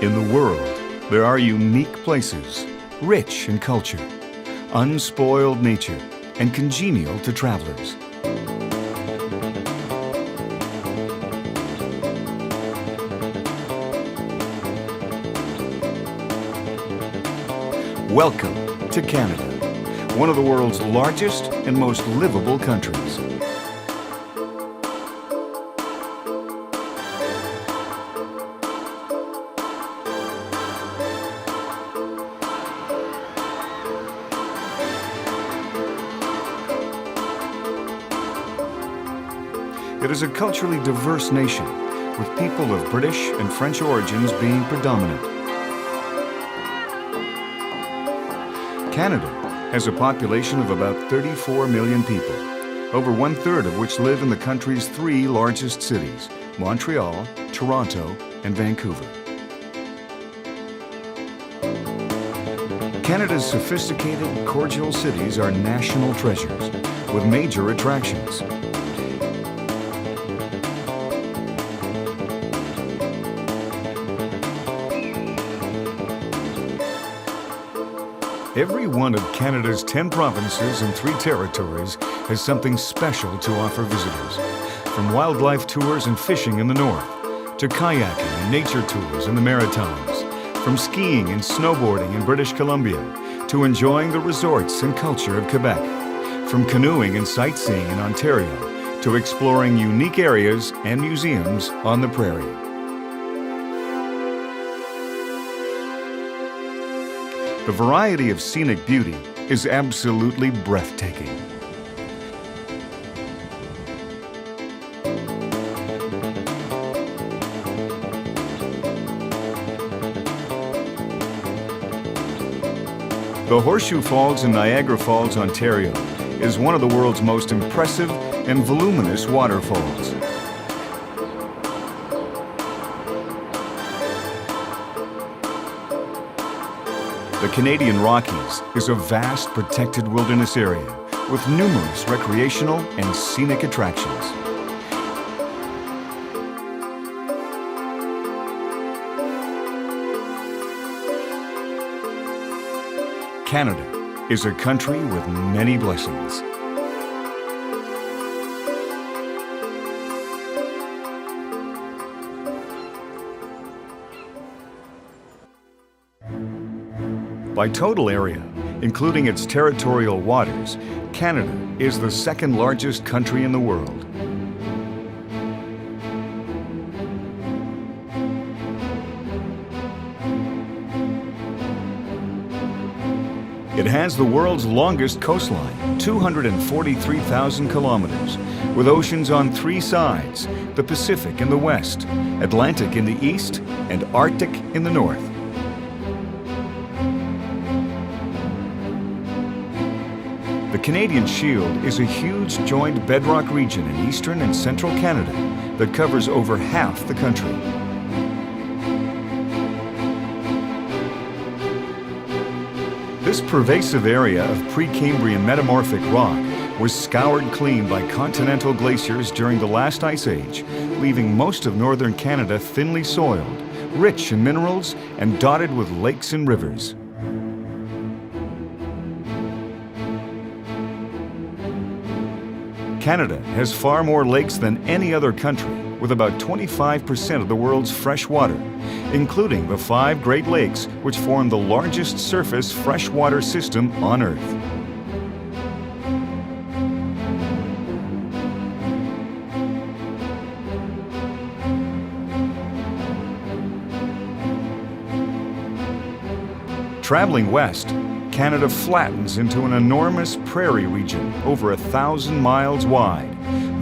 In the world, there are unique places, rich in culture, unspoiled nature, and congenial to travelers. Welcome to Canada, one of the world's largest and most livable countries. It is a culturally diverse nation, with people of British and French origins being predominant. Canada has a population of about 34 million people, over one-third of which live in the country's three largest cities, Montreal, Toronto, and Vancouver. Canada's sophisticated, cordial cities are national treasures, with major attractions. Every one of Canada's 10 provinces and 3 territories has something special to offer visitors. From wildlife tours and fishing in the north, to kayaking and nature tours in the Maritimes, from skiing and snowboarding in British Columbia, to enjoying the resorts and culture of Quebec, from canoeing and sightseeing in Ontario, to exploring unique areas and museums on the prairie. The variety of scenic beauty is absolutely breathtaking. The Horseshoe Falls in Niagara Falls, Ontario, is one of the world's most impressive and voluminous waterfalls. The Canadian Rockies is a vast protected wilderness area with numerous recreational and scenic attractions. Canada is a country with many blessings. By total area, including its territorial waters, Canada is the second largest country in the world. It has the world's longest coastline, 243,000 kilometers, with oceans on 3 sides, the Pacific in the west, Atlantic in the east, and Arctic in the north. The Canadian Shield is a huge joined bedrock region in eastern and central Canada that covers over half the country. This pervasive area of Precambrian metamorphic rock was scoured clean by continental glaciers during the last ice age, leaving most of northern Canada thinly soiled, rich in minerals, and dotted with lakes and rivers. Canada has far more lakes than any other country, with about 25% of the world's fresh water, including the 5 Great Lakes, which form the largest surface freshwater system on Earth. Traveling west, Canada flattens into an enormous prairie region over 1,000 miles wide,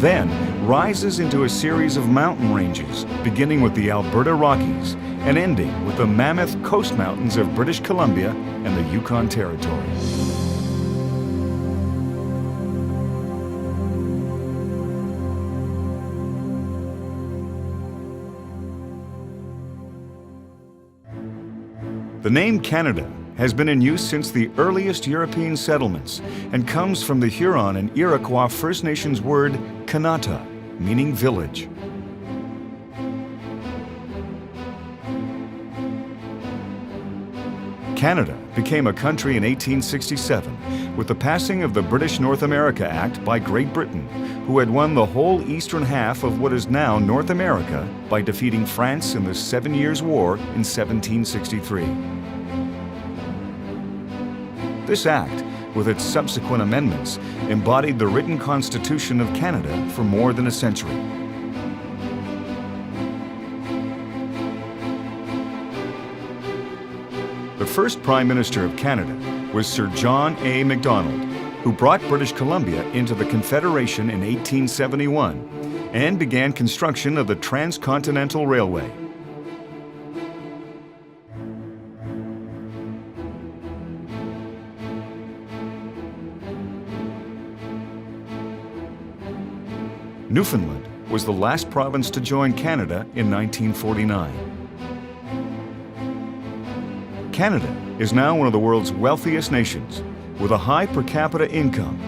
then rises into a series of mountain ranges, beginning with the Alberta Rockies and ending with the mammoth coast mountains of British Columbia and the Yukon Territory. The name Canada has been in use since the earliest European settlements and comes from the Huron and Iroquois First Nations word Kanata, meaning village. Canada became a country in 1867 with the passing of the British North America Act by Great Britain, who had won the whole eastern half of what is now North America by defeating France in the 7 Years' War in 1763. This act, with its subsequent amendments, embodied the written Constitution of Canada for more than a century. The first Prime Minister of Canada was Sir John A. Macdonald, who brought British Columbia into the Confederation in 1871 and began construction of the Transcontinental Railway. Newfoundland was the last province to join Canada in 1949. Canada is now one of the world's wealthiest nations, with a high per capita income,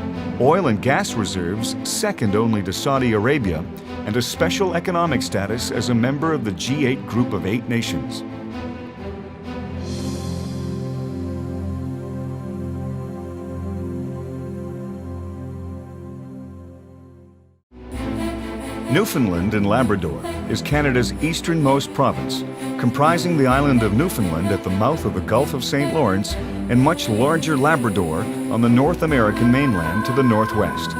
oil and gas reserves second only to Saudi Arabia, and a special economic status as a member of the G8 group of 8 nations. Newfoundland and Labrador is Canada's easternmost province, comprising the island of Newfoundland at the mouth of the Gulf of St. Lawrence and much larger Labrador on the North American mainland to the northwest.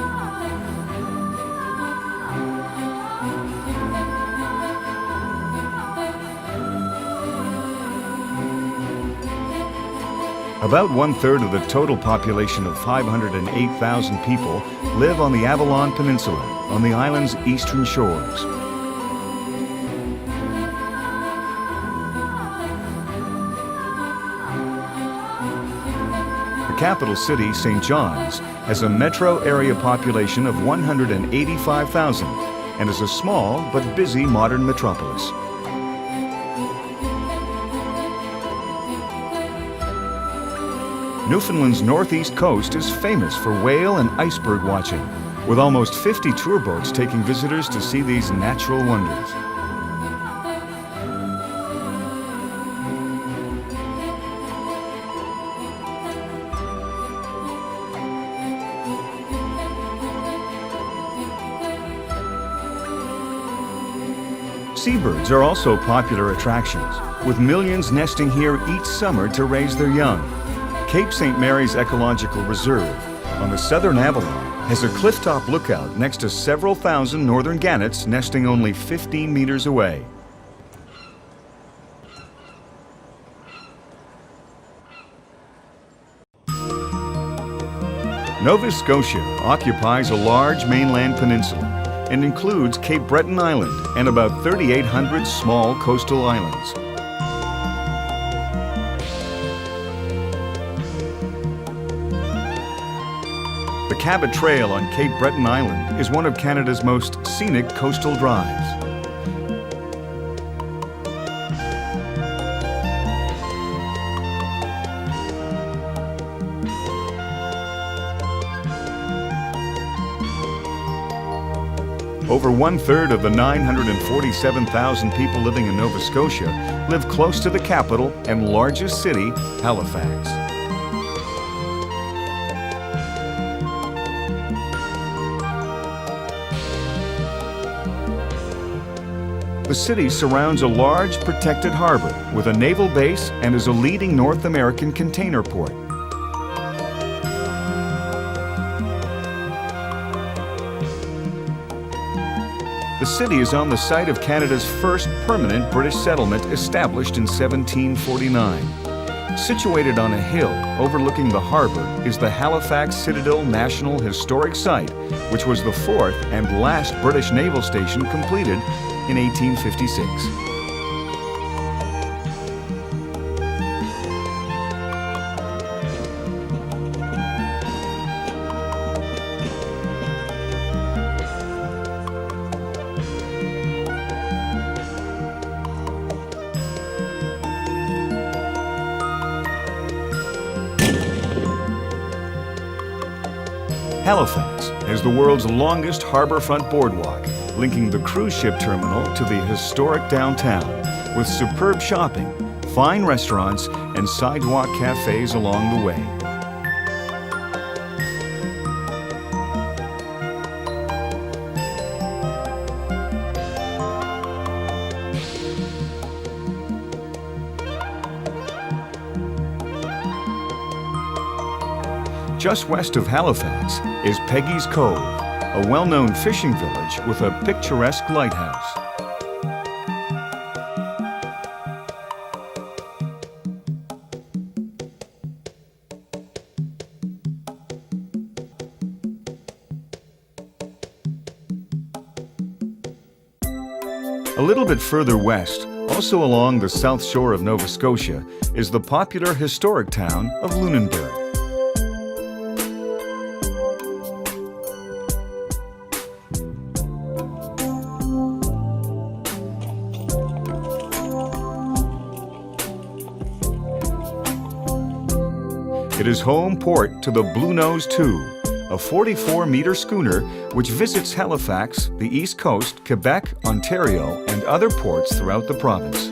About 1/3 of the total population of 508,000 people live on the Avalon Peninsula, on the island's eastern shores. The capital city, St. John's, has a metro area population of 185,000 and is a small but busy modern metropolis. Newfoundland's northeast coast is famous for whale and iceberg watching, with almost 50 tour boats taking visitors to see these natural wonders. Seabirds are also popular attractions, with millions nesting here each summer to raise their young. Cape St. Mary's Ecological Reserve on the southern Avalon has a clifftop lookout next to several thousand northern gannets nesting only 15 meters away. Nova Scotia occupies a large mainland peninsula and includes Cape Breton Island and about 3,800 small coastal islands. The Cabot Trail on Cape Breton Island is one of Canada's most scenic coastal drives. Over 1/3 of the 947,000 people living in Nova Scotia live close to the capital and largest city, Halifax. The city surrounds a large protected harbor with a naval base and is a leading North American container port. The city is on the site of Canada's first permanent British settlement established in 1749. Situated on a hill overlooking the harbor is the Halifax Citadel National Historic Site, which was the fourth and last British naval station completed in 1856. Halifax has the world's longest harborfront boardwalk, linking the cruise ship terminal to the historic downtown, with superb shopping, fine restaurants, and sidewalk cafes along the way. Just west of Halifax is Peggy's Cove, a well-known fishing village with a picturesque lighthouse. A little bit further west, also along the south shore of Nova Scotia, is the popular historic town of Lunenburg. It is home port to the Bluenose II, a 44-meter schooner which visits Halifax, the East Coast, Quebec, Ontario, and other ports throughout the province.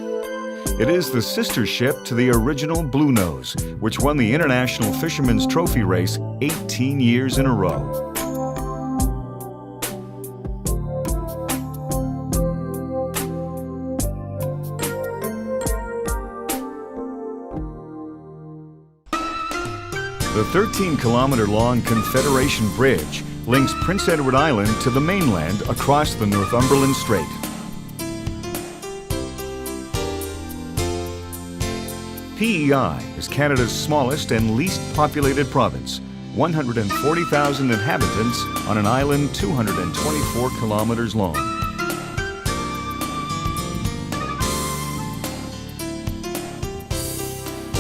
It is the sister ship to the original Bluenose, which won the International Fisherman's Trophy race 18 years in a row. The 13-kilometer-long Confederation Bridge links Prince Edward Island to the mainland across the Northumberland Strait. PEI is Canada's smallest and least populated province, 140,000 inhabitants on an island 224 kilometers long.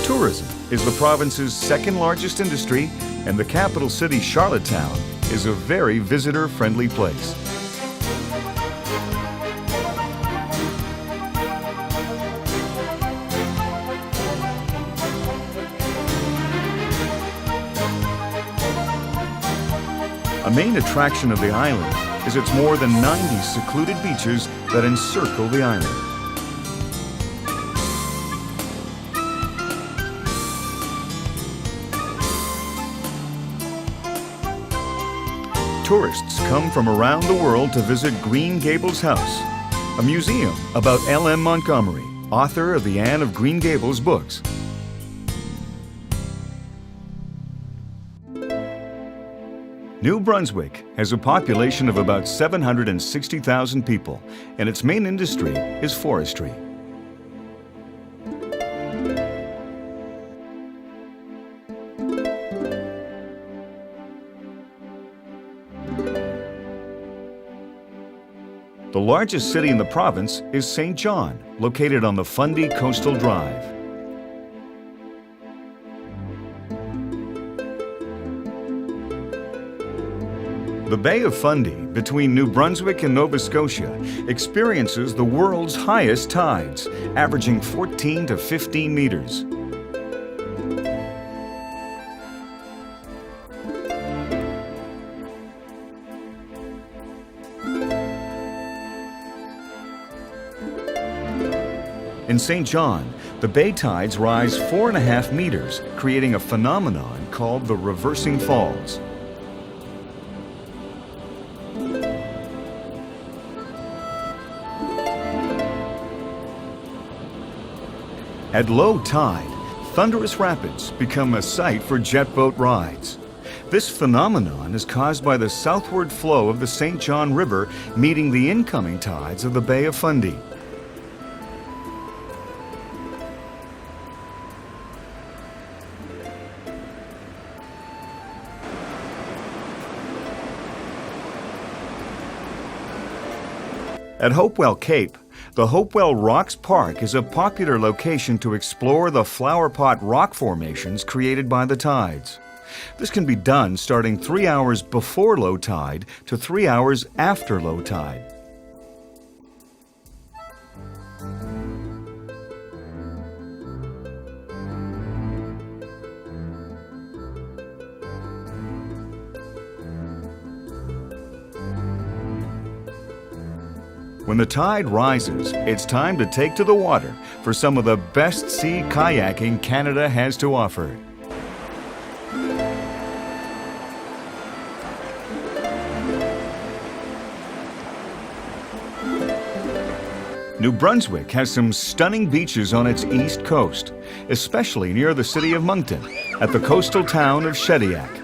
Tourism is the province's second largest industry, and the capital city, Charlottetown, is a very visitor-friendly place. A main attraction of the island is its more than 90 secluded beaches that encircle the island. Tourists come from around the world to visit Green Gables House, a museum about L.M. Montgomery, author of the Anne of Green Gables books. New Brunswick has a population of about 760,000 people, and its main industry is forestry. The largest city in the province is St. John, located on the Fundy Coastal Drive. The Bay of Fundy, between New Brunswick and Nova Scotia, experiences the world's highest tides, averaging 14 to 15 meters. In St. John, the bay tides rise 4.5 meters, creating a phenomenon called the reversing falls. At low tide, thunderous rapids become a sight for jet boat rides. This phenomenon is caused by the southward flow of the St. John River meeting the incoming tides of the Bay of Fundy. At Hopewell Cape, the Hopewell Rocks Park is a popular location to explore the flowerpot rock formations created by the tides. This can be done starting 3 hours before low tide to 3 hours after low tide. When the tide rises, it's time to take to the water for some of the best sea kayaking Canada has to offer. New Brunswick has some stunning beaches on its east coast, especially near the city of Moncton, at the coastal town of Shediac.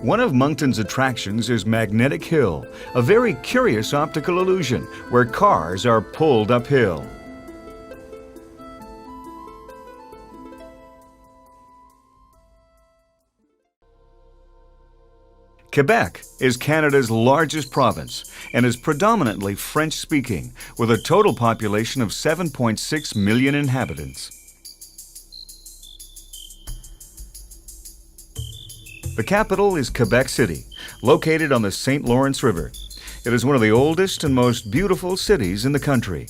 One of Moncton's attractions is Magnetic Hill, a very curious optical illusion where cars are pulled uphill. Quebec is Canada's largest province and is predominantly French-speaking, with a total population of 7.6 million inhabitants. The capital is Quebec City, located on the St. Lawrence River. It is one of the oldest and most beautiful cities in the country.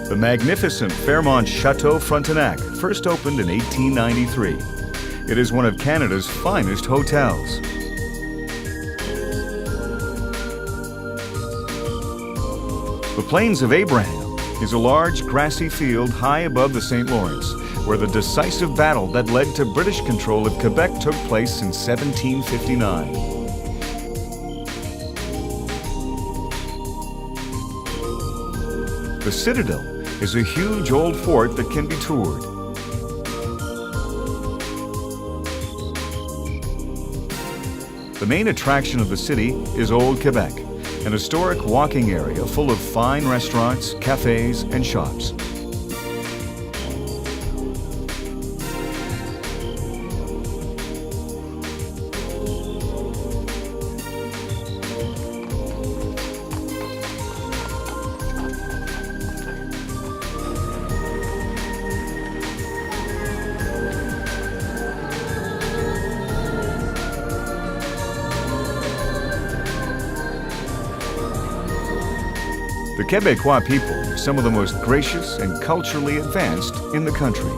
The magnificent Fairmont Chateau Frontenac first opened in 1893. It is one of Canada's finest hotels. The Plains of Abraham is a large grassy field high above the St. Lawrence, where the decisive battle that led to British control of Quebec took place in 1759. The Citadel is a huge old fort that can be toured. The main attraction of the city is Old Quebec, an historic walking area full of fine restaurants, cafes, and shops. The Quebecois people are some of the most gracious and culturally advanced in the country.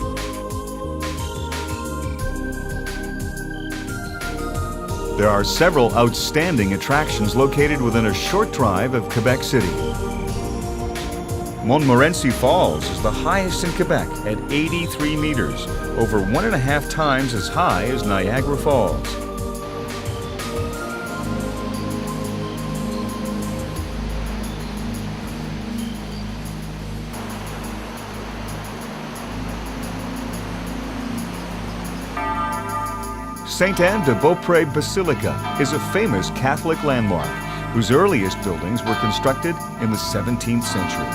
There are several outstanding attractions located within a short drive of Quebec City. Montmorency Falls is the highest in Quebec at 83 meters, over 1.5 times as high as Niagara Falls. Sainte-Anne-de-Beaupré Basilica is a famous Catholic landmark whose earliest buildings were constructed in the 17th century.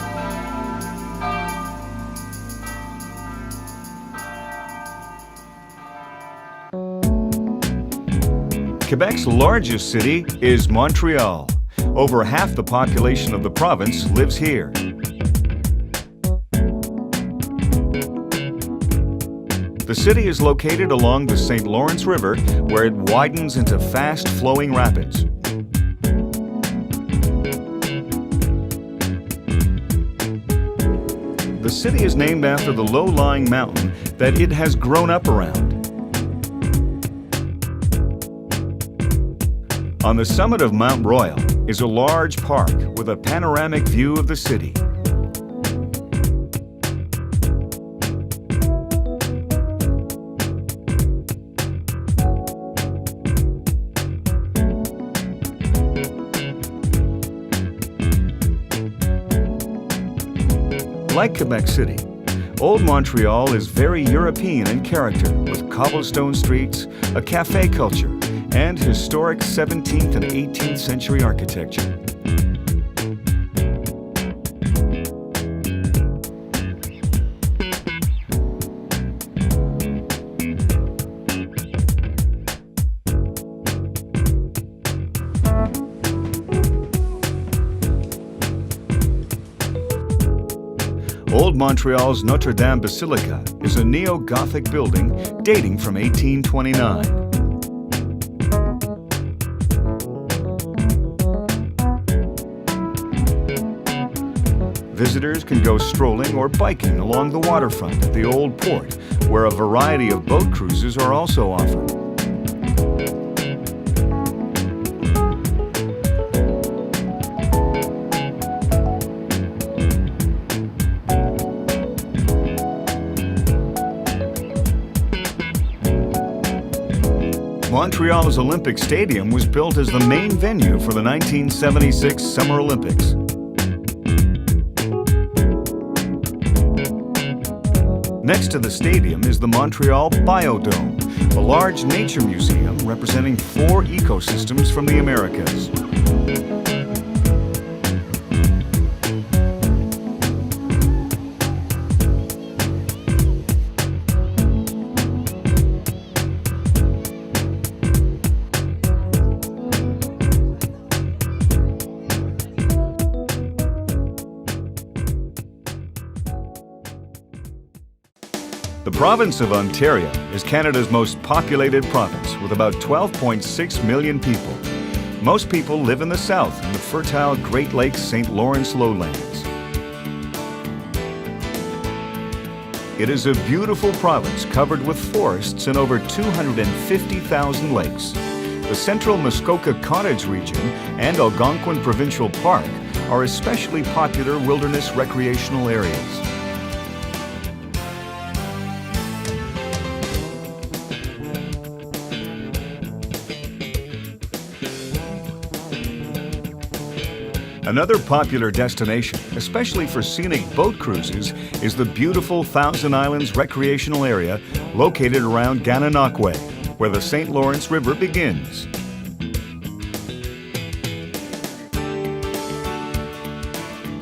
Quebec's largest city is Montreal. Over half the population of the province lives here. The city is located along the St. Lawrence River, where it widens into fast-flowing rapids. The city is named after the low-lying mountain that it has grown up around. On the summit of Mount Royal is a large park with a panoramic view of the city. Like Quebec City, Old Montreal is very European in character, with cobblestone streets, a cafe culture, and historic 17th and 18th century architecture. Old Montreal's Notre Dame Basilica is a neo-Gothic building dating from 1829. Visitors can go strolling or biking along the waterfront at the Old Port, where a variety of boat cruises are also offered. Montreal's Olympic Stadium was built as the main venue for the 1976 Summer Olympics. Next to the stadium is the Montreal Biodome, a large nature museum representing 4 ecosystems from the Americas. The province of Ontario is Canada's most populated province, with about 12.6 million people. Most people live in the south in the fertile Great Lakes St. Lawrence lowlands. It is a beautiful province covered with forests and over 250,000 lakes. The central Muskoka Cottage region and Algonquin Provincial Park are especially popular wilderness recreational areas. Another popular destination, especially for scenic boat cruises, is the beautiful Thousand Islands recreational area located around Gananoque, where the St. Lawrence River begins.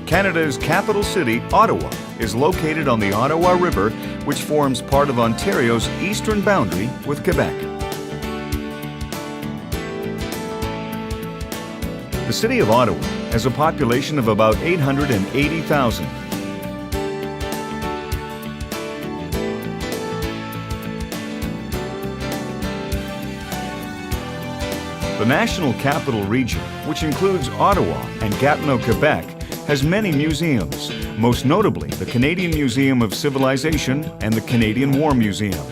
Canada's capital city, Ottawa, is located on the Ottawa River, which forms part of Ontario's eastern boundary with Quebec. The city of Ottawa has a population of about 880,000. The National Capital Region, which includes Ottawa and Gatineau, Quebec, has many museums, most notably the Canadian Museum of Civilization and the Canadian War Museum.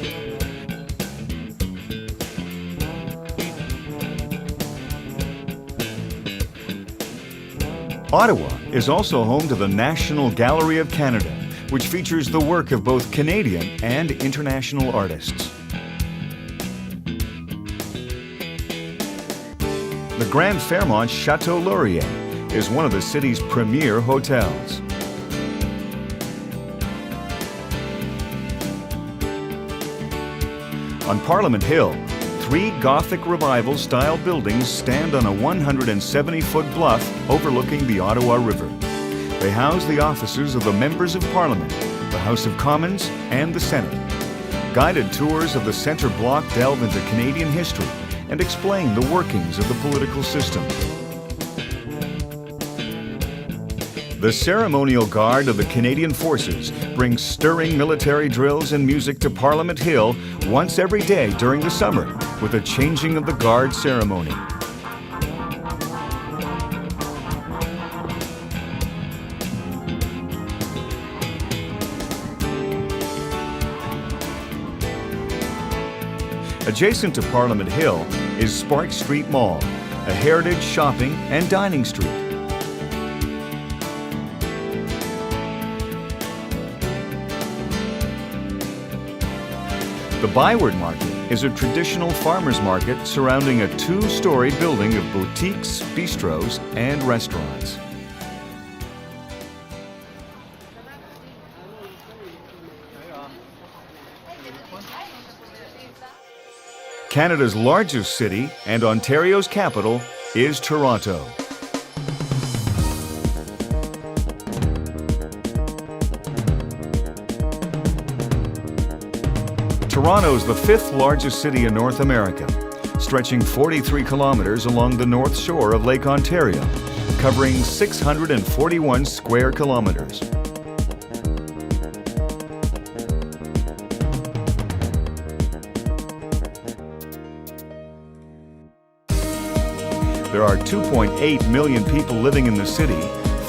Ottawa is also home to the National Gallery of Canada, which features the work of both Canadian and international artists. The Grand Fairmont Chateau Laurier is one of the city's premier hotels. On Parliament Hill, 3 Gothic Revival-style buildings stand on a 170-foot bluff overlooking the Ottawa River. They house the offices of the Members of Parliament, the House of Commons, and the Senate. Guided tours of the Centre Block delve into Canadian history and explain the workings of the political system. The Ceremonial Guard of the Canadian Forces brings stirring military drills and music to Parliament Hill once every day during the summer, with a changing of the guard ceremony. Adjacent to Parliament Hill is Sparks Street Mall, a heritage shopping and dining street. The Byward Market is a traditional farmers market surrounding a 2-story building of boutiques, bistros, and restaurants. Canada's largest city and Ontario's capital is Toronto. Toronto is the 5th largest city in North America, stretching 43 kilometers along the north shore of Lake Ontario, covering 641 square kilometers. There are 2.8 million people living in the city,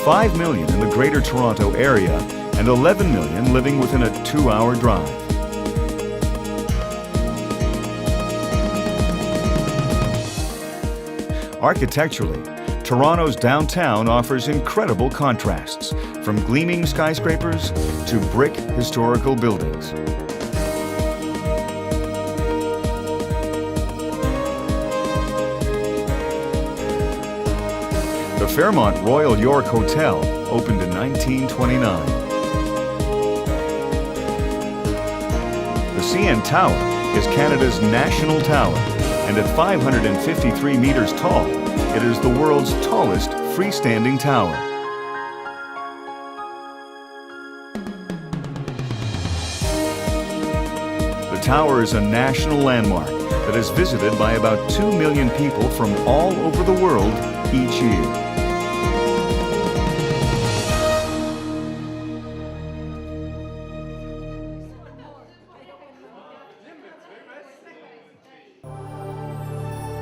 5 million in the Greater Toronto Area and 11 million living within a 2-hour drive. Architecturally, Toronto's downtown offers incredible contrasts, from gleaming skyscrapers to brick historical buildings. The Fairmont Royal York Hotel opened in 1929. The CN Tower is Canada's national tower, and at 553 meters tall, it is the world's tallest freestanding tower. The tower is a national landmark that is visited by about 2 million people from all over the world each year.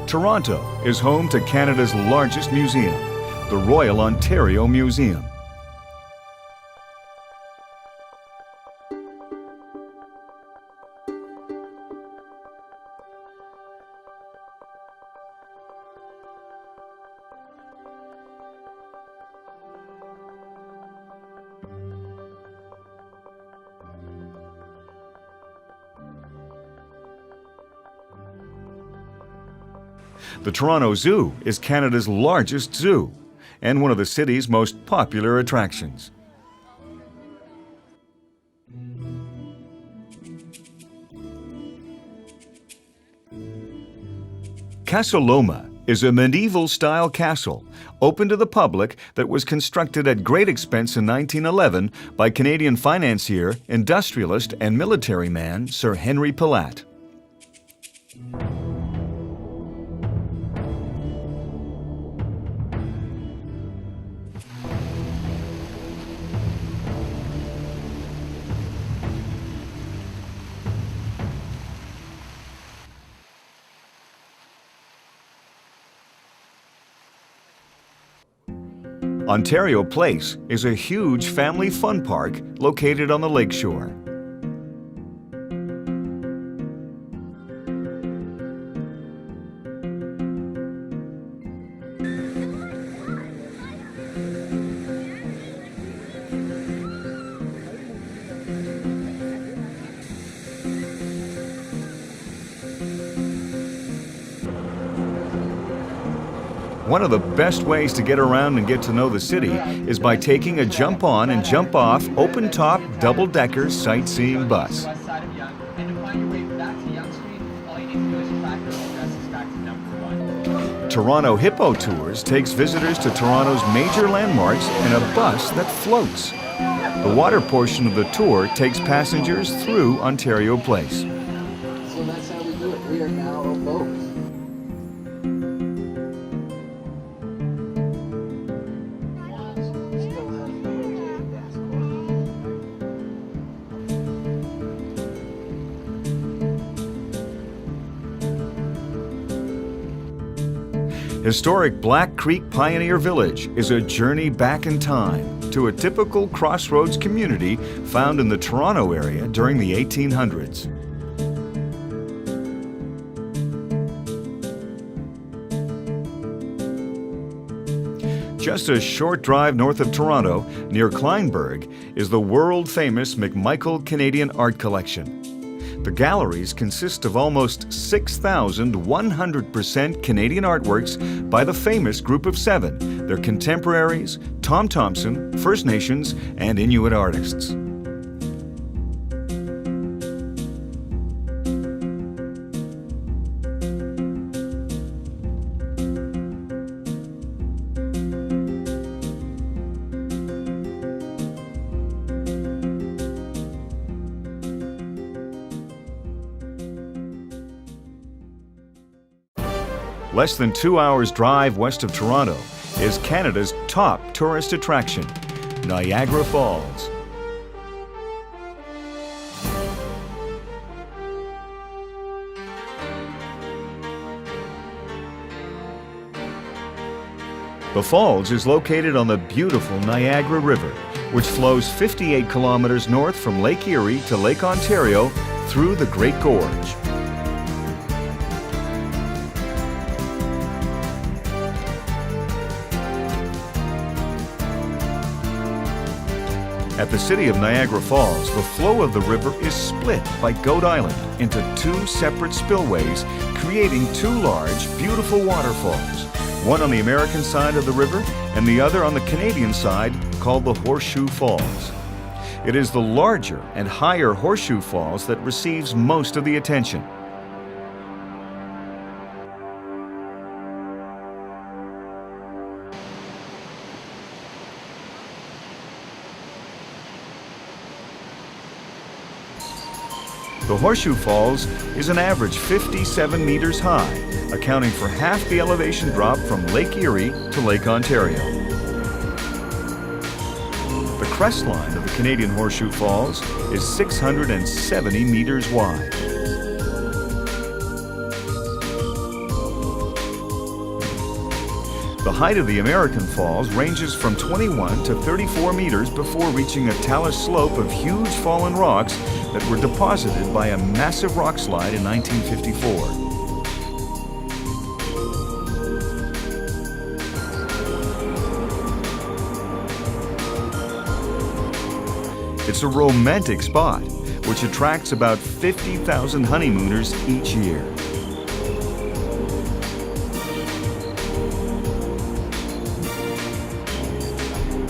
Toronto is home to Canada's largest museum, the Royal Ontario Museum. The Toronto Zoo is Canada's largest zoo and one of the city's most popular attractions. Casa Loma is a medieval-style castle open to the public that was constructed at great expense in 1911 by Canadian financier, industrialist, and military man Sir Henry Pillatt. Ontario Place is a huge family fun park located on the lakeshore. One of the best ways to get around and get to know the city is by taking a jump-on and jump-off open-top double-decker sightseeing bus. Toronto Hippo Tours takes visitors to Toronto's major landmarks in a bus that floats. The water portion of the tour takes passengers through Ontario Place. So that's how we do it. We are now a boat. Historic Black Creek Pioneer Village is a journey back in time to a typical crossroads community found in the Toronto area during the 1800s. Just a short drive north of Toronto, near Kleinburg, is the world-famous McMichael Canadian Art Collection. The galleries consist of almost 6,100% Canadian artworks by the famous Group of Seven, their contemporaries, Tom Thomson, First Nations, and Inuit artists. Less than 2 hours drive west of Toronto is Canada's top tourist attraction, Niagara Falls. The falls is located on the beautiful Niagara River, which flows 58 kilometers north from Lake Erie to Lake Ontario through the Great Gorge. At the city of Niagara Falls, the flow of the river is split by Goat Island into two separate spillways, creating two large, beautiful waterfalls, one on the American side of the river and the other on the Canadian side, called the Horseshoe Falls. It is the larger and higher Horseshoe Falls that receives most of the attention. The Horseshoe Falls is an average 57 meters high, accounting for half the elevation drop from Lake Erie to Lake Ontario. The crest line of the Canadian Horseshoe Falls is 670 meters wide. The height of the American Falls ranges from 21 to 34 meters before reaching a talus slope of huge fallen rocks that were deposited by a massive rock slide in 1954. It's a romantic spot, which attracts about 50,000 honeymooners each year.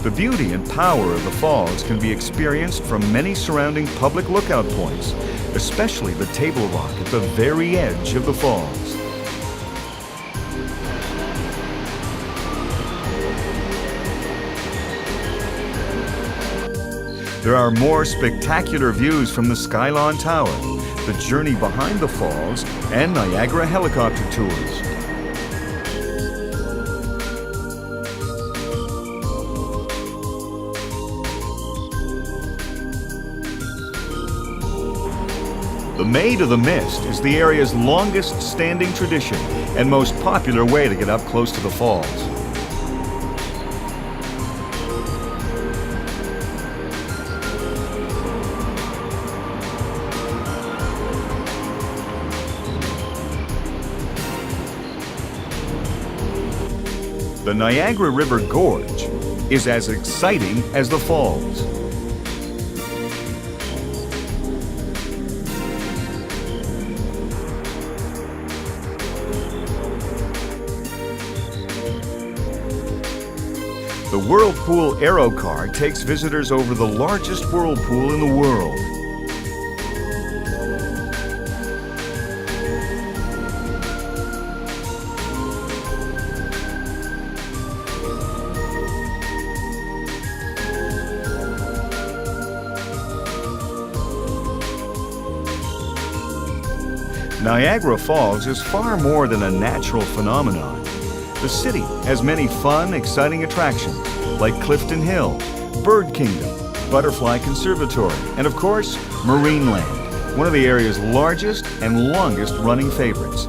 The beauty and power of the falls can be experienced from many surrounding public lookout points, especially the Table Rock at the very edge of the falls. There are more spectacular views from the Skylon Tower, the journey behind the falls, and Niagara helicopter tours. The Maid of the Mist is the area's longest standing tradition and most popular way to get up close to the falls. The Niagara River Gorge is as exciting as the falls. The Whirlpool Aero Car takes visitors over the largest whirlpool in the world. Niagara Falls is far more than a natural phenomenon. The city has many fun, exciting attractions like Clifton Hill, Bird Kingdom, Butterfly Conservatory, and of course, Marineland, one of the area's largest and longest running favorites.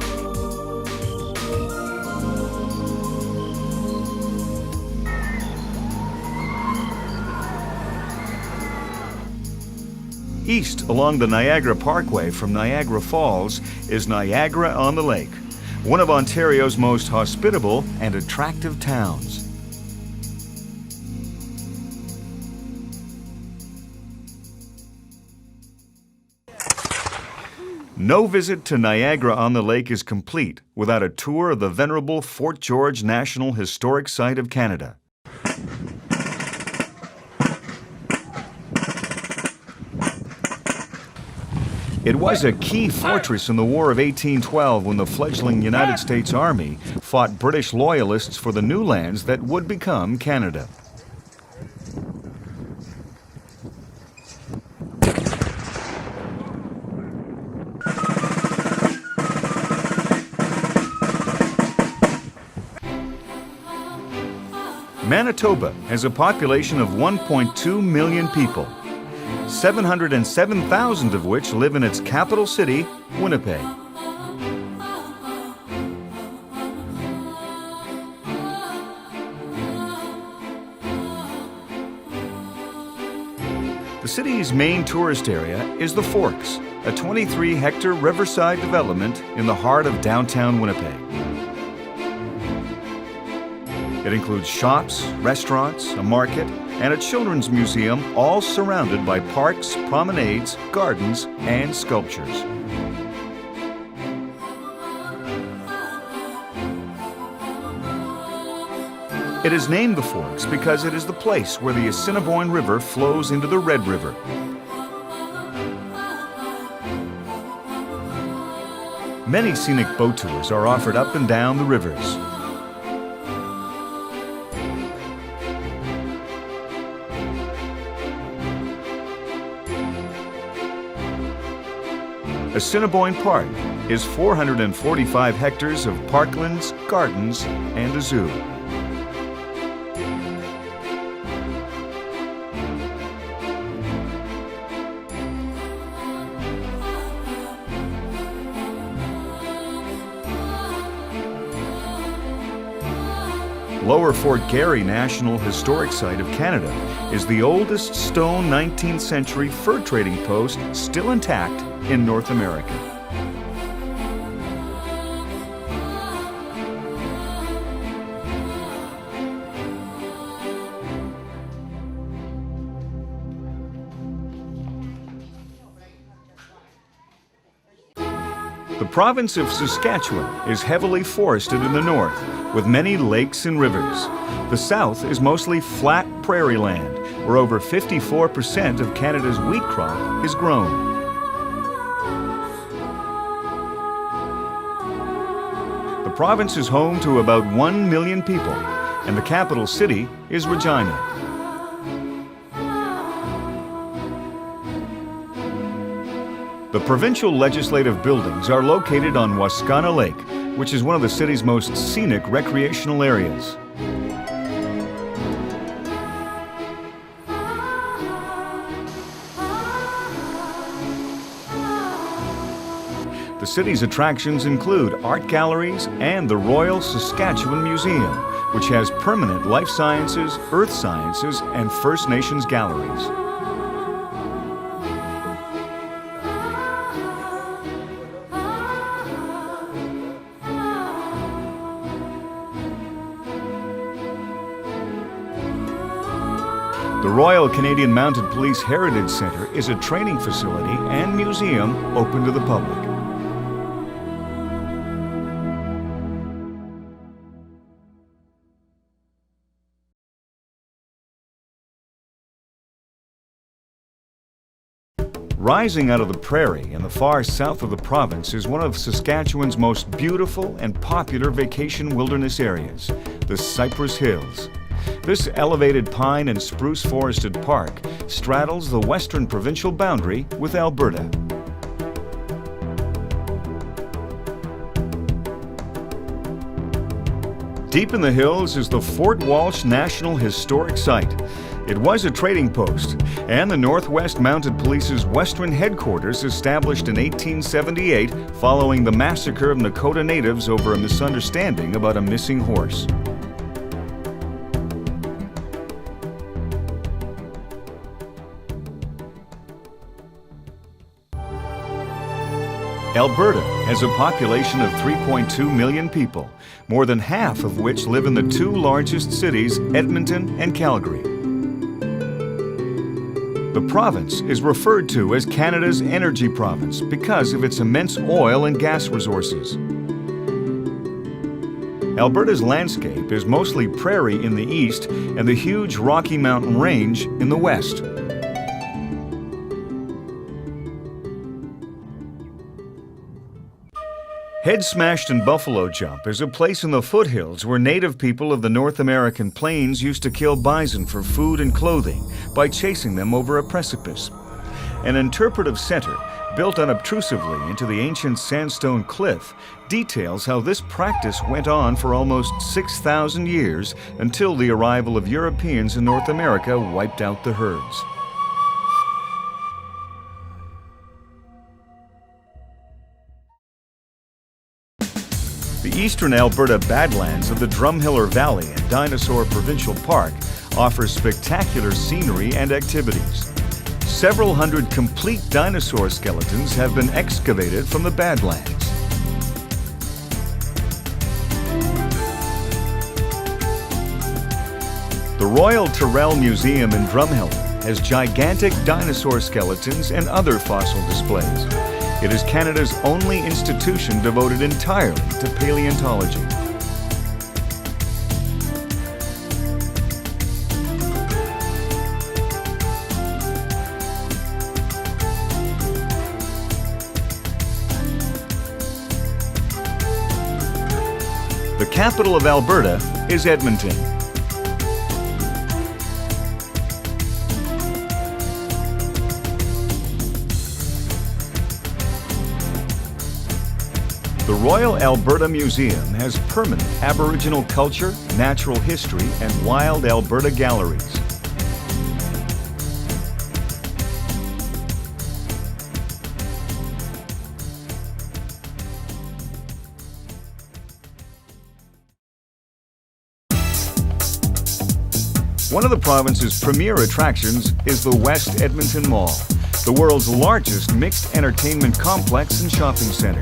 East along the Niagara Parkway from Niagara Falls is Niagara-on-the-Lake, one of Ontario's most hospitable and attractive towns. No visit to Niagara-on-the-Lake is complete without a tour of the venerable Fort George National Historic Site of Canada. It was a key fortress in the War of 1812 when the fledgling United States Army fought British loyalists for the new lands that would become Canada. Manitoba has a population of 1.2 million people, 707,000 of which live in its capital city, Winnipeg. The city's main tourist area is the Forks, a 23-hectare riverside development in the heart of downtown Winnipeg. It includes shops, restaurants, a market, and a children's museum, all surrounded by parks, promenades, gardens, and sculptures. It is named the Forks because it is the place where the Assiniboine River flows into the Red River. Many scenic boat tours are offered up and down the rivers. Assiniboine Park is 445 hectares of parklands, gardens, and a zoo. Lower Fort Garry National Historic Site of Canada is the oldest stone 19th century fur trading post still intact in North America. The province of Saskatchewan is heavily forested in the north, with many lakes and rivers. The south is mostly flat prairie land, where over 54% of Canada's wheat crop is grown. The province is home to about 1 million people, and the capital city is Regina. The provincial legislative buildings are located on Wascana Lake, which is one of the city's most scenic recreational areas. The city's attractions include art galleries and the Royal Saskatchewan Museum, which has permanent life sciences, earth sciences, and First Nations galleries. The Royal Canadian Mounted Police Heritage Centre is a training facility and museum open to the public. Rising out of the prairie in the far south of the province is one of Saskatchewan's most beautiful and popular vacation wilderness areas, the Cypress Hills. This elevated pine and spruce forested park straddles the western provincial boundary with Alberta. Deep in the hills is the Fort Walsh National Historic Site. It was a trading post, and the Northwest Mounted Police's western headquarters established in 1878 following the massacre of Nakota natives over a misunderstanding about a missing horse. Alberta has a population of 3.2 million people, more than half of which live in the two largest cities, Edmonton and Calgary. The province is referred to as Canada's energy province because of its immense oil and gas resources. Alberta's landscape is mostly prairie in the east and the huge Rocky Mountain Range in the west. Head Smashed and Buffalo Jump is a place in the foothills where native people of the North American plains used to kill bison for food and clothing by chasing them over a precipice. An interpretive center, built unobtrusively into the ancient sandstone cliff, details how this practice went on for almost 6,000 years until the arrival of Europeans in North America wiped out the herds. The eastern Alberta Badlands of the Drumheller Valley and Dinosaur Provincial Park offers spectacular scenery and activities. Several hundred complete dinosaur skeletons have been excavated from the Badlands. The Royal Tyrrell Museum in Drumheller has gigantic dinosaur skeletons and other fossil displays. It is Canada's only institution devoted entirely to paleontology. The capital of Alberta is Edmonton. The Royal Alberta Museum has permanent Aboriginal culture, natural history, and wild Alberta galleries. One of the province's premier attractions is the West Edmonton Mall, the world's largest mixed entertainment complex and shopping center.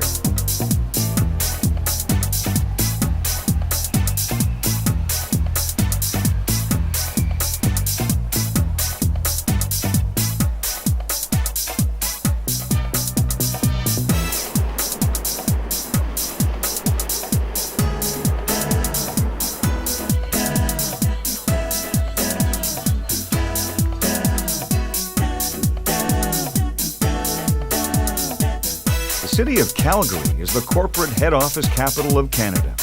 The city of Calgary is the corporate head office capital of Canada.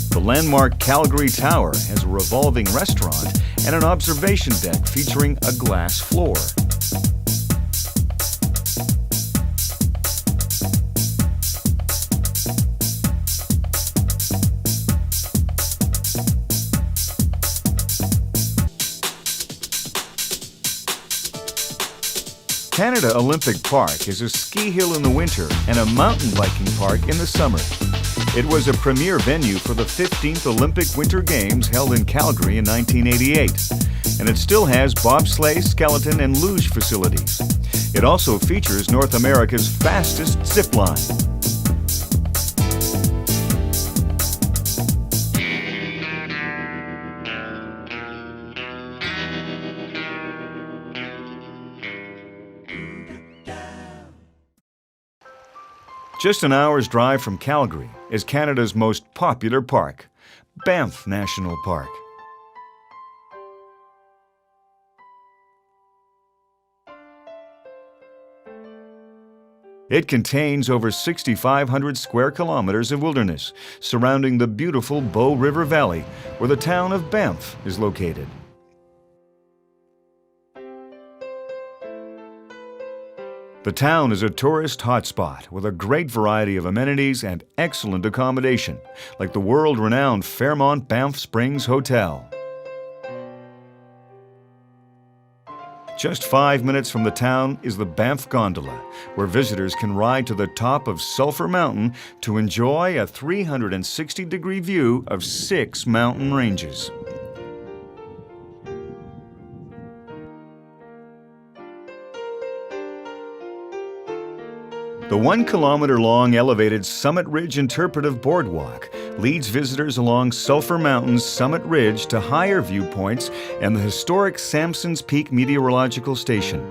The landmark Calgary Tower has a revolving restaurant and an observation deck featuring a glass floor. Canada Olympic Park is a ski hill in the winter and a mountain biking park in the summer. It was a premier venue for the 15th Olympic Winter Games held in Calgary in 1988, and it still has bobsleigh, skeleton, and luge facilities. It also features North America's fastest zip line. Just an hour's drive from Calgary is Canada's most popular park, Banff National Park. It contains over 6,500 square kilometers of wilderness surrounding the beautiful Bow River Valley, where the town of Banff is located. The town is a tourist hotspot with a great variety of amenities and excellent accommodation, like the world-renowned Fairmont Banff Springs Hotel. Just 5 minutes from the town is the Banff Gondola, where visitors can ride to the top of Sulphur Mountain to enjoy a 360-degree view of 6 mountain ranges. The 1-kilometer-long elevated Summit Ridge Interpretive Boardwalk leads visitors along Sulphur Mountain's Summit Ridge to higher viewpoints and the historic Samsons Peak Meteorological Station.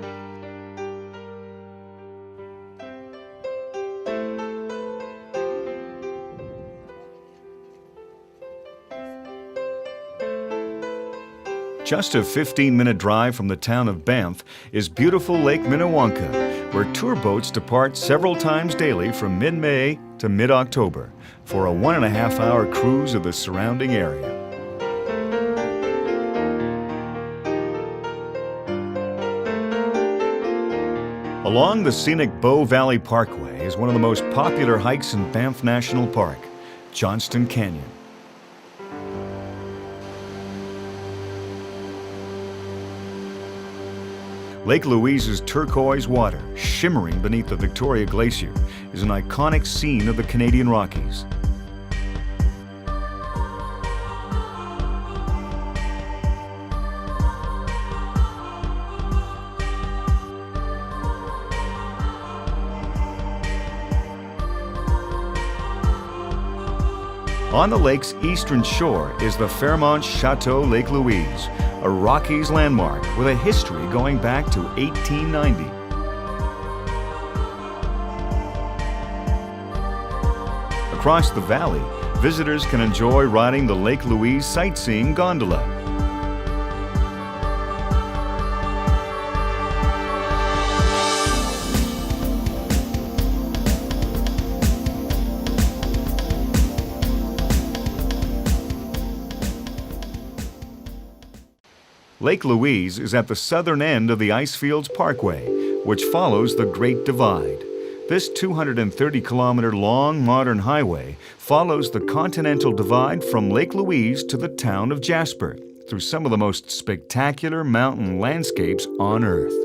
Just a 15-minute drive from the town of Banff is beautiful Lake Minnewanka, where tour boats depart several times daily from mid-May to mid-October for a 1.5-hour cruise of the surrounding area. Along the scenic Bow Valley Parkway is one of the most popular hikes in Banff National Park, Johnston Canyon. Lake Louise's turquoise water, shimmering beneath the Victoria Glacier, is an iconic scene of the Canadian Rockies. On the lake's eastern shore is the Fairmont Chateau Lake Louise, a Rockies landmark with a history going back to 1890. Across the valley, visitors can enjoy riding the Lake Louise sightseeing gondola. Lake Louise is at the southern end of the Icefields Parkway, which follows the Great Divide. This 230-kilometer long modern highway follows the Continental Divide from Lake Louise to the town of Jasper, through some of the most spectacular mountain landscapes on Earth.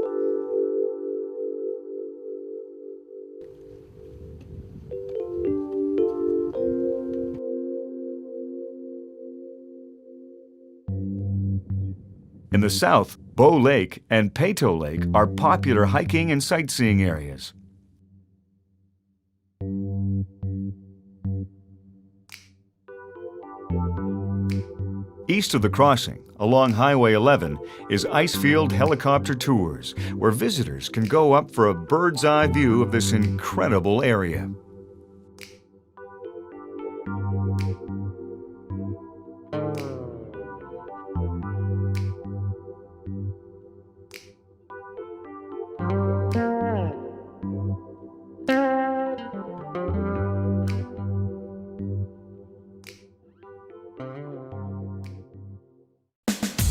In the south, Bow Lake and Peyto Lake are popular hiking and sightseeing areas. East of the crossing, along Highway 11, is Icefield Helicopter Tours, where visitors can go up for a bird's-eye view of this incredible area.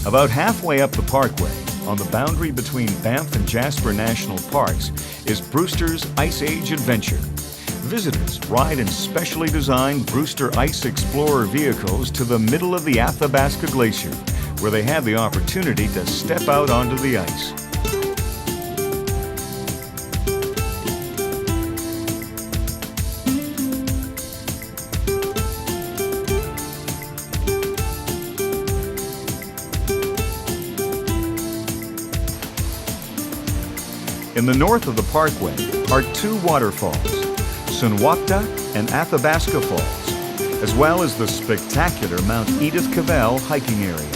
About halfway up the parkway, on the boundary between Banff and Jasper National Parks, is Brewster's Ice Age Adventure. Visitors ride in specially designed Brewster Ice Explorer vehicles to the middle of the Athabasca Glacier, where they have the opportunity to step out onto the ice. In the north of the parkway are two waterfalls, Sunwapta and Athabasca Falls, as well as the spectacular Mount Edith Cavell hiking area.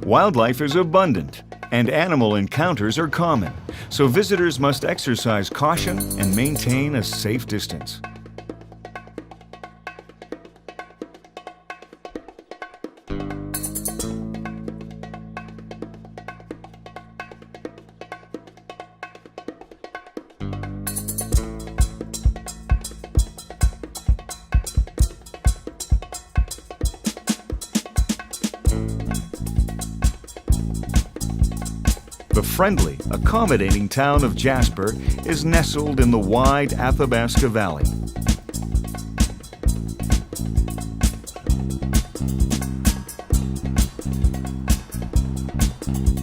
Wildlife is abundant, and animal encounters are common, so visitors must exercise caution and maintain a safe distance. The friendly, accommodating town of Jasper is nestled in the wide Athabasca Valley.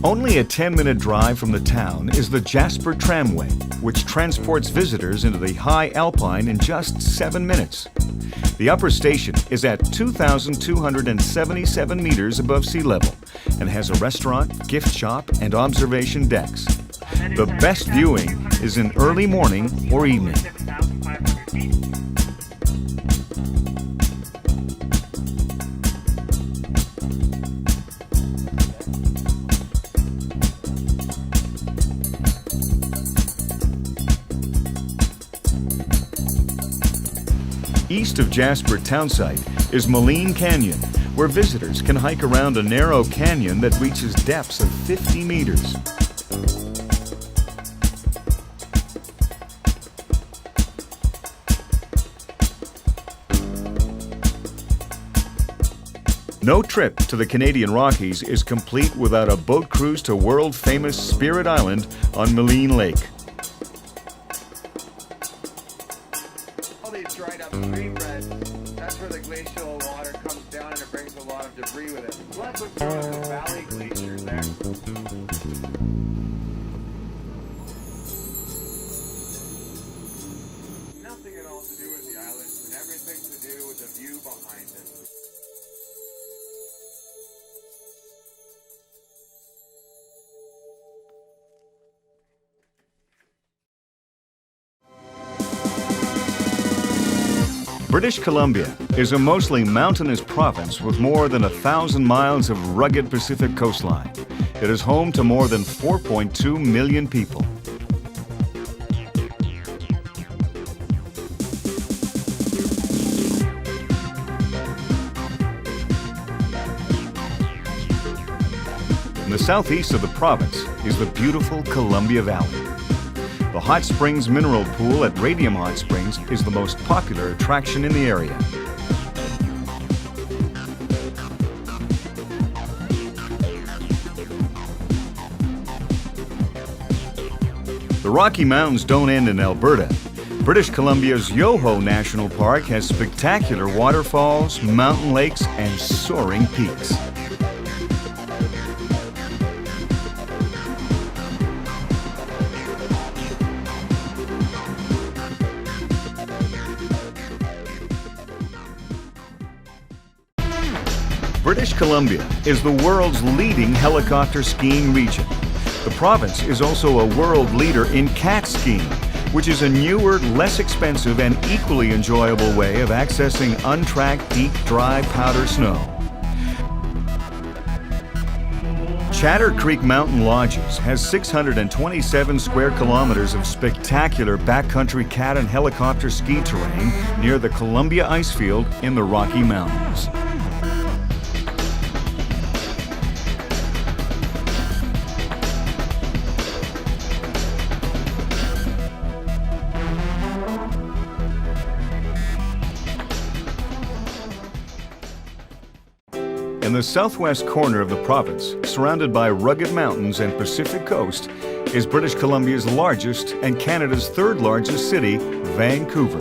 Only a 10-minute drive from the town is the Jasper Tramway, which transports visitors into the high Alpine in just 7 minutes. The upper station is at 2,277 meters above sea level and has a restaurant, gift shop, and observation decks. The best viewing is in early morning or evening. East of Jasper townsite is Moline Canyon, where visitors can hike around a narrow canyon that reaches depths of 50 meters. No trip to the Canadian Rockies is complete without a boat cruise to world-famous Spirit Island on Maligne Lake. All these dried up stream beds, that's where the glacial water comes down and it brings a lot of debris with it. So that's what's known as the valley glaciers there. Nothing at all to do with the islands and everything to do with the view behind it. British Columbia is a mostly mountainous province with more than 1,000 miles of rugged Pacific coastline. It is home to more than 4.2 million people. In the southeast of the province is the beautiful Columbia Valley. The Hot Springs Mineral Pool at Radium Hot Springs is the most popular attraction in the area. The Rocky Mountains don't end in Alberta. British Columbia's Yoho National Park has spectacular waterfalls, mountain lakes, and soaring peaks. British Columbia is the world's leading helicopter skiing region. The province is also a world leader in cat skiing, which is a newer, less expensive, and equally enjoyable way of accessing untracked, deep, dry powder snow. Chatter Creek Mountain Lodges has 627 square kilometers of spectacular backcountry cat and helicopter ski terrain near the Columbia Icefield in the Rocky Mountains. In the southwest corner of the province, surrounded by rugged mountains and Pacific coast, is British Columbia's largest and Canada's third largest city, Vancouver.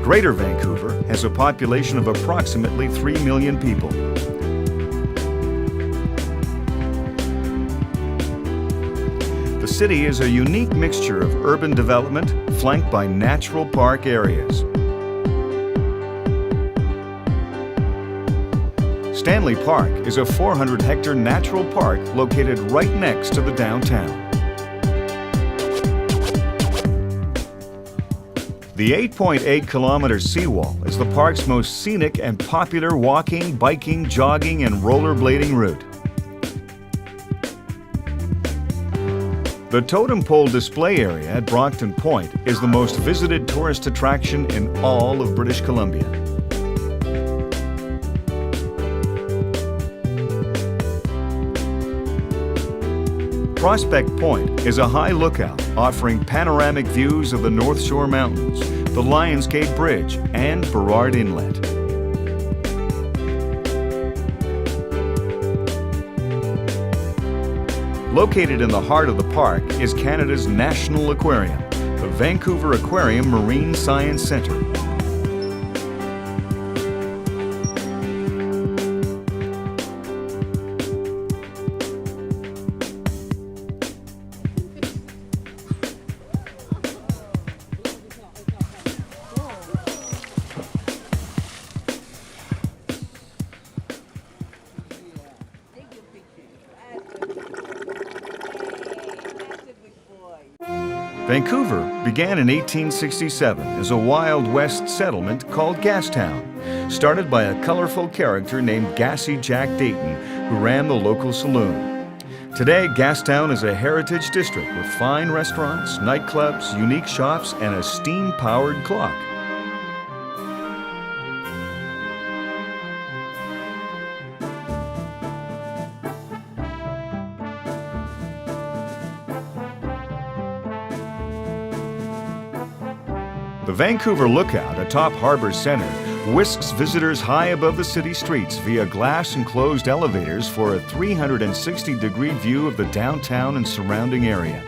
Greater Vancouver has a population of approximately 3 million people. The city is a unique mixture of urban development flanked by natural park areas. Stanley Park is a 400-hectare natural park located right next to the downtown. The 8.8-kilometer seawall is the park's most scenic and popular walking, biking, jogging, and rollerblading route. The Totem Pole display area at Brockton Point is the most visited tourist attraction in all of British Columbia. Prospect Point is a high lookout offering panoramic views of the North Shore Mountains, the Lionsgate Bridge, and Burrard Inlet. Located in the heart of the park is Canada's National Aquarium, the Vancouver Aquarium Marine Science Centre. Vancouver began in 1867 as a Wild West settlement called Gastown, started by a colorful character named Gassy Jack Dayton, who ran the local saloon. Today, Gastown is a heritage district with fine restaurants, nightclubs, unique shops, and a steam-powered clock. The Vancouver Lookout atop Harbour Centre whisks visitors high above the city streets via glass-enclosed elevators for a 360-degree view of the downtown and surrounding area.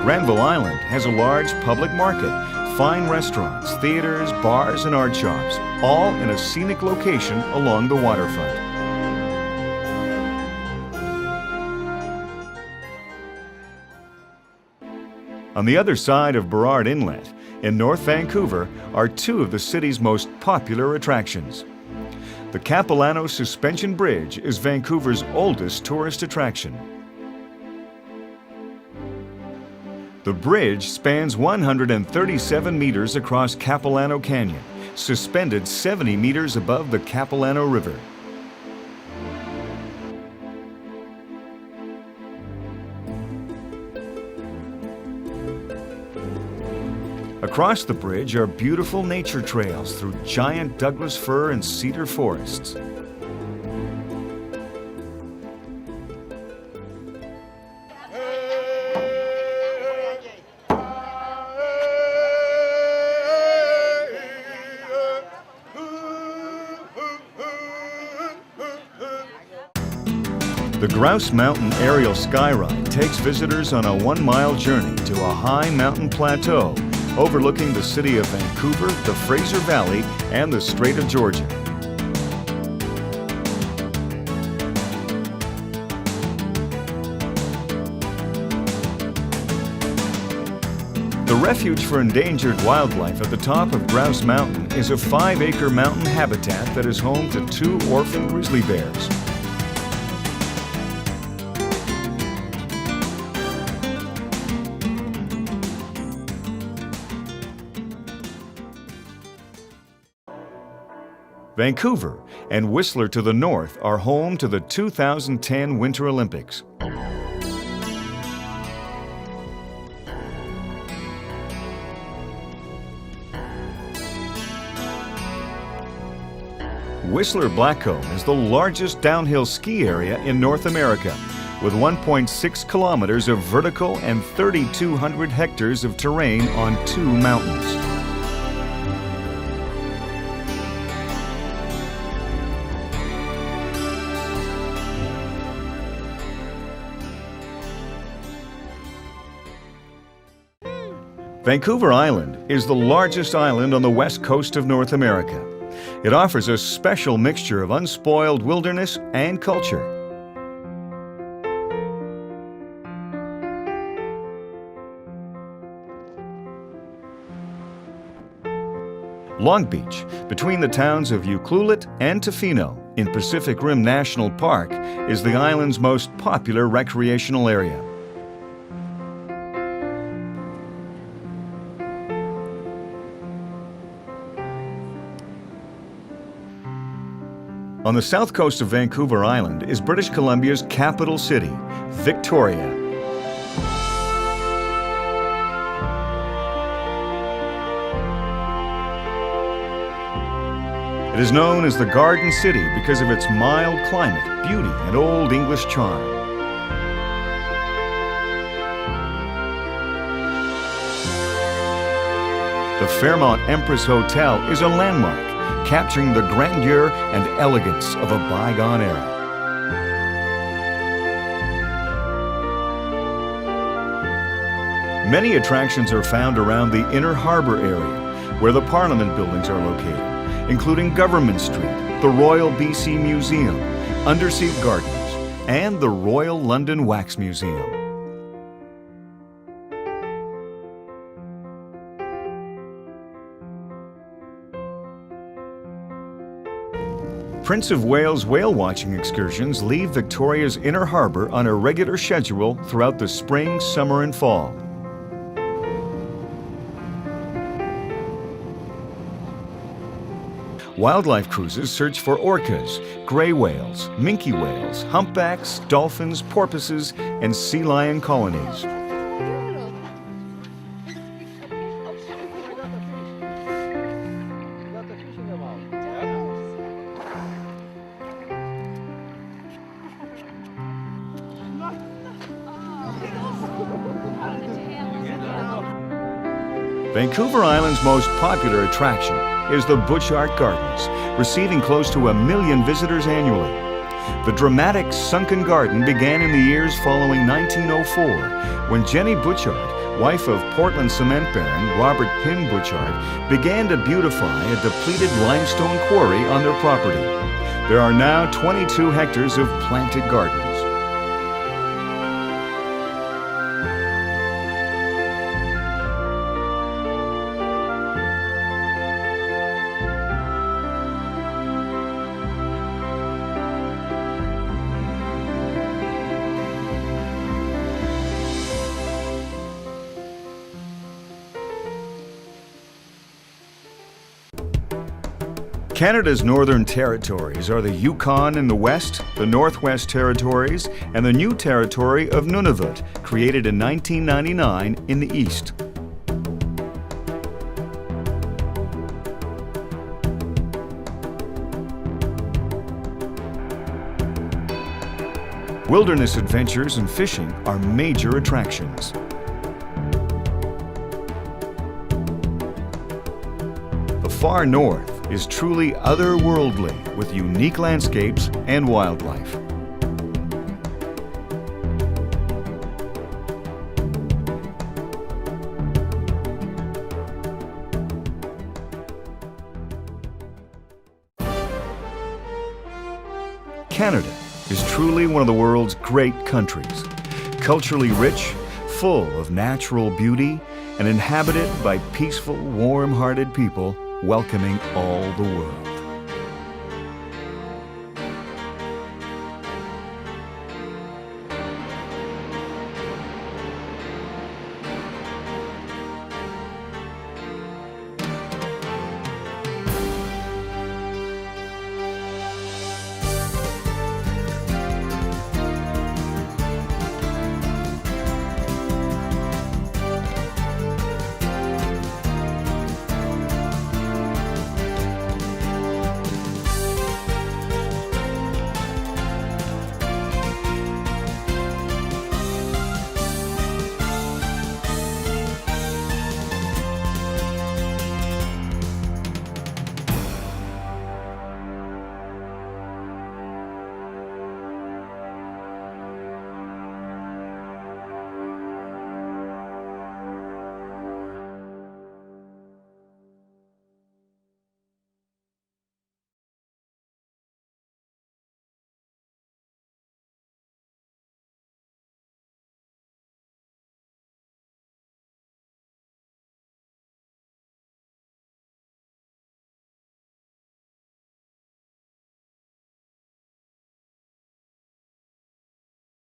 Granville Island has a large public market, fine restaurants, theaters, bars, and art shops, all in a scenic location along the waterfront. On the other side of Burrard Inlet, in North Vancouver, are two of the city's most popular attractions. The Capilano Suspension Bridge is Vancouver's oldest tourist attraction. The bridge spans 137 meters across Capilano Canyon, suspended 70 meters above the Capilano River. Across the bridge are beautiful nature trails through giant Douglas fir and cedar forests. The Grouse Mountain Aerial Skyride takes visitors on a 1-mile journey to a high mountain plateau overlooking the city of Vancouver, the Fraser Valley, and the Strait of Georgia. The Refuge for Endangered Wildlife at the top of Grouse Mountain is a 5-acre mountain habitat that is home to 2 orphan grizzly bears. Vancouver and Whistler to the north are home to the 2010 Winter Olympics. Whistler Blackcomb is the largest downhill ski area in North America, with 1.6 kilometers of vertical and 3,200 hectares of terrain on 2 mountains. Vancouver Island is the largest island on the west coast of North America. It offers a special mixture of unspoiled wilderness and culture. Long Beach, between the towns of Ucluelet and Tofino in Pacific Rim National Park, is the island's most popular recreational area. On the south coast of Vancouver Island is British Columbia's capital city, Victoria. It is known as the Garden City because of its mild climate, beauty, and Old English charm. The Fairmont Empress Hotel is a landmark, capturing the grandeur and elegance of a bygone era. Many attractions are found around the Inner Harbour area, where the Parliament buildings are located, including Government Street, the Royal BC Museum, Undersea Gardens, and the Royal London Wax Museum. Prince of Wales whale watching excursions leave Victoria's Inner Harbour on a regular schedule throughout the spring, summer, and fall. Wildlife cruises search for orcas, grey whales, minke whales, humpbacks, dolphins, porpoises, and sea lion colonies. Vancouver Island's most popular attraction is the Butchart Gardens, receiving close to 1 million visitors annually. The dramatic sunken garden began in the years following 1904, when Jenny Butchart, wife of Portland cement baron Robert Pym Butchart, began to beautify a depleted limestone quarry on their property. There are now 22 hectares of planted gardens. Canada's Northern Territories are the Yukon in the west, the Northwest Territories, and the new territory of Nunavut, created in 1999 in the east. Wilderness adventures and fishing are major attractions. The far north is truly otherworldly with unique landscapes and wildlife. Canada is truly one of the world's great countries, culturally rich, full of natural beauty, and inhabited by peaceful, warm-hearted people welcoming all the world.